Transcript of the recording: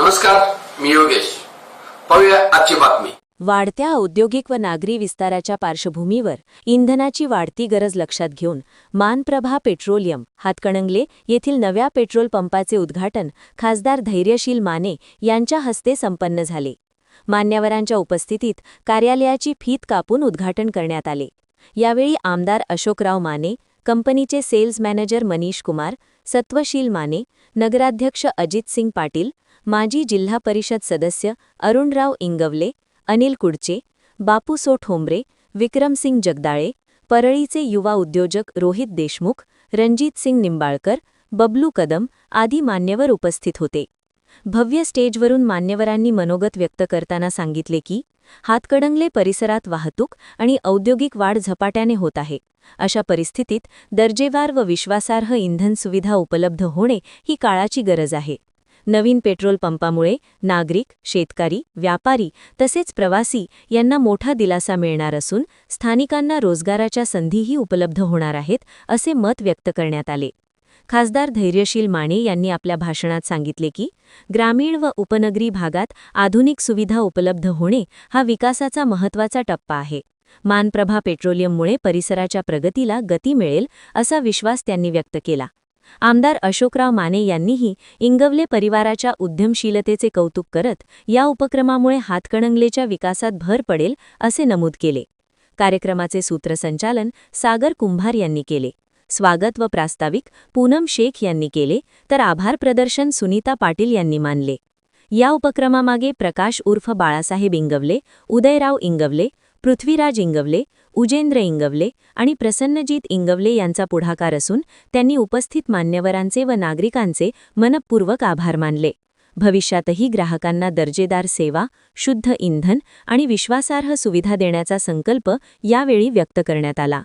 नमस्कार, मी योगेश. पाहूया आजची बातमी. वाढत्या औद्योगिक व नागरी विस्ताराच्या पार्श्वभूमीवर इंधनाची वाढती गरज लक्षात घेऊन मानप्रभा पेट्रोलियम हातकणंगले येथील नव्या पेट्रोल पंपाचे उद्घाटन खासदार धैर्यशील माने यांच्या हस्ते संपन्न झाले. मान्यवरांच्या उपस्थितीत कार्यालयाची फीत कापून उद्घाटन करण्यात आले. यावेळी आमदार अशोकराव माने, कंपनीचे सेल्स मॅनेजर मनीष कुमार, सत्वशील माने, नगराध्यक्ष अजित सिंग पाटील, माजी जिल्हा परिषद सदस्य अरुणराव इंगवले, अनिल कुडचे, बापूसो ठोंबरे, विक्रमसिंग जगदाळे, परळीचे युवा उद्योजक रोहित देशमुख, रणजित सिंग निंबाळकर, बबलू कदम आदी मान्यवर उपस्थित होते. भव्य स्टेजवरून मान्यवरांनी मनोगत व्यक्त करताना सांगितले की हातकणंगले परिसरात वाहतूक आणि औद्योगिक वाढ झपाट्याने होत आहे. अशा परिस्थितीत दर्जेदार व विश्वासार्ह इंधन सुविधा उपलब्ध होणे ही काळाची गरज आहे. नवीन पेट्रोल पंपामुळे नागरिक, शेतकरी, व्यापारी तसेच प्रवासी यांना मोठा दिलासा मिळणार असून स्थानिकांना रोजगाराच्या संधीही उपलब्ध होणार आहेत, असे मत व्यक्त करण्यात आले. खासदार धैर्यशील माने यांनी आपल्या भाषणात सांगितले की ग्रामीण व उपनगरी भागात आधुनिक सुविधा उपलब्ध होणे हा विकासाचा महत्त्वाचा टप्पा आहे. मानप्रभा पेट्रोलियममुळे परिसराच्या प्रगतीला गती मिळेल असा विश्वास त्यांनी व्यक्त केला. आमदार अशोकराव माने यांनीही इंगवले परिवाराच्या उद्यमशीलतेचे कौतुक करत या उपक्रमामुळे हातकणंगलेच्या विकासात भर पडेल असे नमूद केले. कार्यक्रमाचे सूत्रसंचालन सागर कुंभार यांनी केले. स्वागत व प्रास्ताविक पूनम शेख यांनी केले, तर आभार प्रदर्शन सुनीता पाटील यांनी मानले. या उपक्रमामागे प्रकाश उर्फ बाळासाहेब इंगवले, उदयराव इंगवले, पृथ्वीराज इंगवले, उजेंद्र इंगवले आणि प्रसन्नजीत इंगवले यांचा पुढाकार असून त्यांनी उपस्थित मान्यवरांचे व नागरिकांचे मनःपूर्वक आभार मानले. भविष्यातही ग्राहकांना दर्जेदार सेवा, शुद्ध इंधन आणि विश्वासार्ह सुविधा देण्याचा संकल्प यावेळी व्यक्त करण्यात आला.